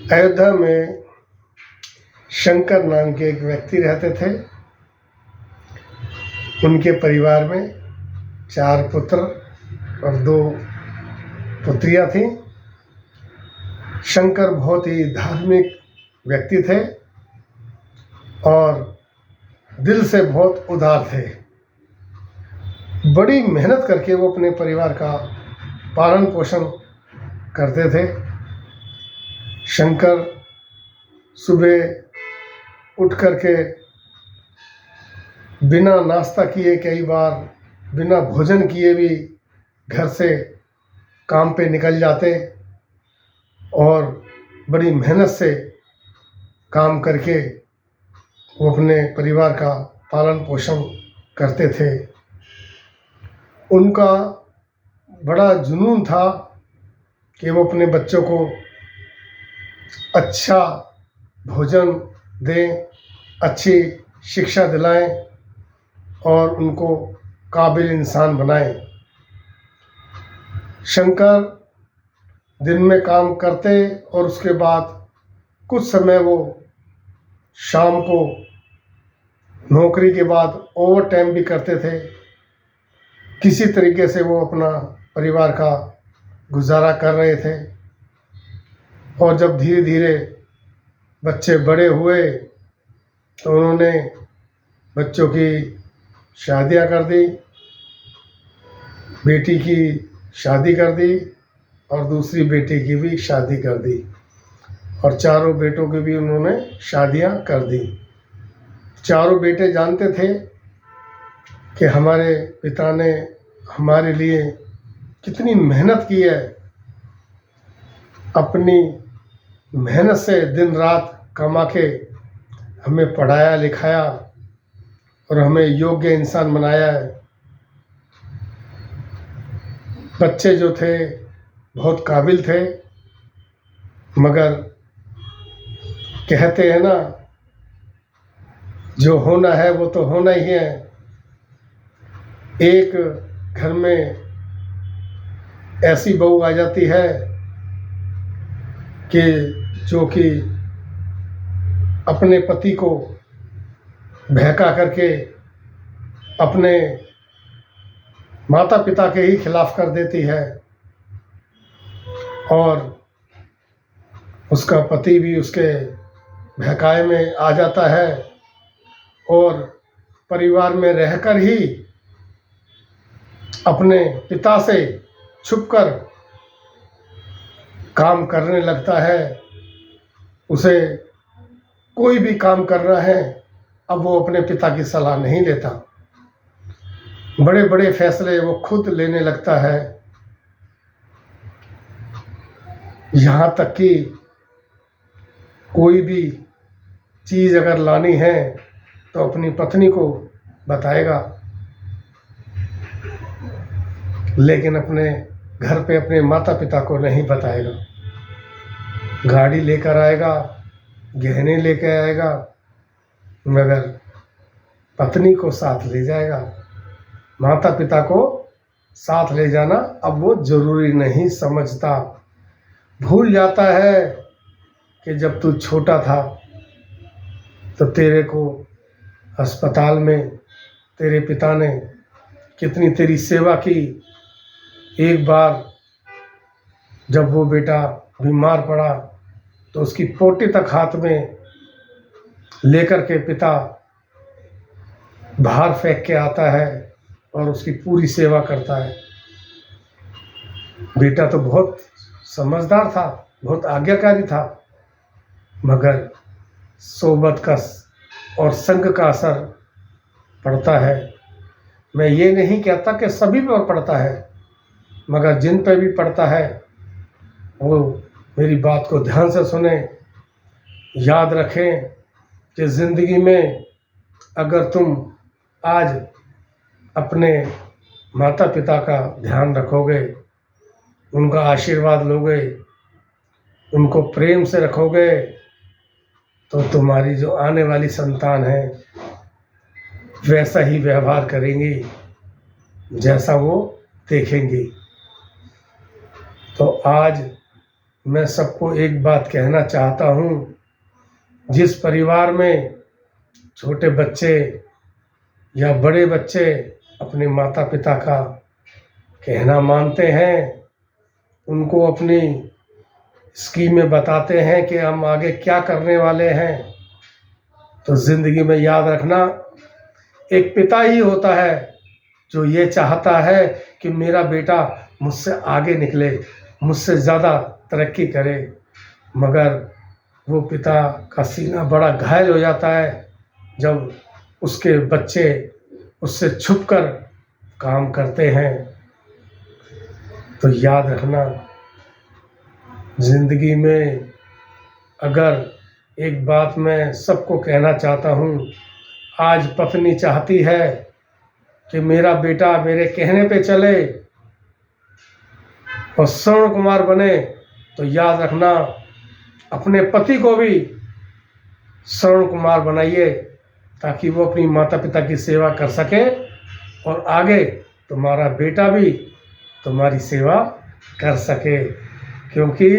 अयोध्या में शंकर नाम के एक व्यक्ति रहते थे। उनके परिवार में 4 पुत्र और 2 पुत्रियां थीं। शंकर बहुत ही धार्मिक व्यक्ति थे और दिल से बहुत उदार थे। बड़ी मेहनत करके वो अपने परिवार का पालन पोषण करते थे। शंकर सुबह उठ करके बिना नाश्ता किए, कई बार बिना भोजन किए भी घर से काम पे निकल जाते और बड़ी मेहनत से काम करके वो अपने परिवार का पालन पोषण करते थे। उनका बड़ा जुनून था कि वो अपने बच्चों को अच्छा भोजन दें, अच्छी शिक्षा दिलाएं और उनको काबिल इंसान बनाएं। शंकर दिन में काम करते और उसके बाद कुछ समय वो शाम को नौकरी के बाद ओवर टाइम भी करते थे। किसी तरीके से वो अपना परिवार का गुजारा कर रहे थे। और जब धीरे धीरे बच्चे बड़े हुए तो उन्होंने बच्चों की शादियां कर दी। बेटी की शादी कर दी और दूसरी बेटी की भी शादी कर दी और 4 बेटों की भी उन्होंने शादियां कर दी। 4 बेटे जानते थे कि हमारे पिता ने हमारे लिए कितनी मेहनत की है। अपनी मेहनत से दिन रात कमा के हमें पढ़ाया लिखाया और हमें योग्य इंसान बनाया है। बच्चे जो थे बहुत काबिल थे, मगर कहते हैं ना, जो होना है वो तो होना ही है। एक घर में ऐसी बहू आ जाती है कि जो कि अपने पति को बहका करके अपने माता पिता के ही खिलाफ कर देती है और उसका पति भी उसके बहकाए में आ जाता है और परिवार में रहकर ही अपने पिता से छुपकर काम करने लगता है। उसे कोई भी काम करना है, अब वो अपने पिता की सलाह नहीं लेता। बड़े बड़े फैसले वो खुद लेने लगता है। यहाँ तक कि कोई भी चीज़ अगर लानी है तो अपनी पत्नी को बताएगा, लेकिन अपने घर पे अपने माता पिता को नहीं बताएगा। गाड़ी लेकर आएगा, गहने लेकर आएगा, मगर पत्नी को साथ ले जाएगा। माता पिता को साथ ले जाना अब वो ज़रूरी नहीं समझता। भूल जाता है कि जब तू छोटा था तो तेरे को अस्पताल में तेरे पिता ने कितनी तेरी सेवा की। एक बार जब वो बेटा बीमार पड़ा तो उसकी पोटी तक हाथ में लेकर के पिता बाहर फेंक के आता है और उसकी पूरी सेवा करता है। बेटा तो बहुत समझदार था, बहुत आज्ञाकारी था, मगर सोबत का और संग का असर पड़ता है। मैं ये नहीं कहता कि सभी पर पड़ता है, मगर जिन पर भी पड़ता है वो मेरी बात को ध्यान से सुने। याद रखें कि ज़िंदगी में अगर तुम आज अपने माता पिता का ध्यान रखोगे, उनका आशीर्वाद लोगे, उनको प्रेम से रखोगे, तो तुम्हारी जो आने वाली संतान है वैसा ही व्यवहार करेंगी जैसा वो देखेंगी। तो आज मैं सबको एक बात कहना चाहता हूँ, जिस परिवार में छोटे बच्चे या बड़े बच्चे अपने माता पिता का कहना मानते हैं, उनको अपनी स्कीमें बताते हैं कि हम आगे क्या करने वाले हैं, तो ज़िंदगी में याद रखना, एक पिता ही होता है जो ये चाहता है कि मेरा बेटा मुझसे आगे निकले, मुझसे ज़्यादा तरक्की करे, मगर वो पिता का सीना बड़ा घायल हो जाता है जब उसके बच्चे उससे छुपकर काम करते हैं। तो याद रखना, ज़िंदगी में अगर एक बात मैं सबको कहना चाहता हूँ, आज पत्नी चाहती है कि मेरा बेटा मेरे कहने पे चले और स्वर्ण कुमार बने, तो याद रखना, अपने पति को भी स्वर्ण कुमार बनाइए ताकि वो अपनी माता पिता की सेवा कर सके और आगे तुम्हारा बेटा भी तुम्हारी सेवा कर सके, क्योंकि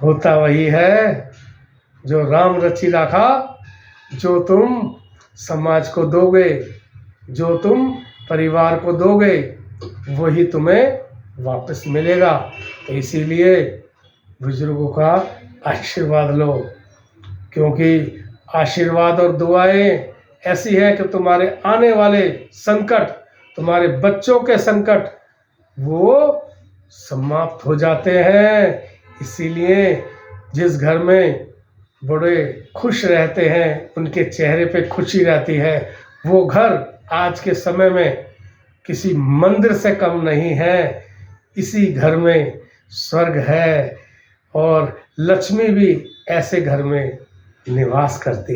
होता वही है जो राम रचि राखा, जो तुम समाज को दोगे, जो तुम परिवार को दोगे, वही तुम्हें वापस मिलेगा। तो इसीलिए बुजुर्गों का आशीर्वाद लो, क्योंकि आशीर्वाद और दुआएं ऐसी हैं कि तुम्हारे आने वाले संकट, तुम्हारे बच्चों के संकट, वो समाप्त हो जाते हैं। इसीलिए जिस घर में बड़े खुश रहते हैं, उनके चेहरे पे खुशी रहती है, वो घर आज के समय में किसी मंदिर से कम नहीं है। इसी घर में स्वर्ग है और लक्ष्मी भी ऐसे घर में निवास करती है।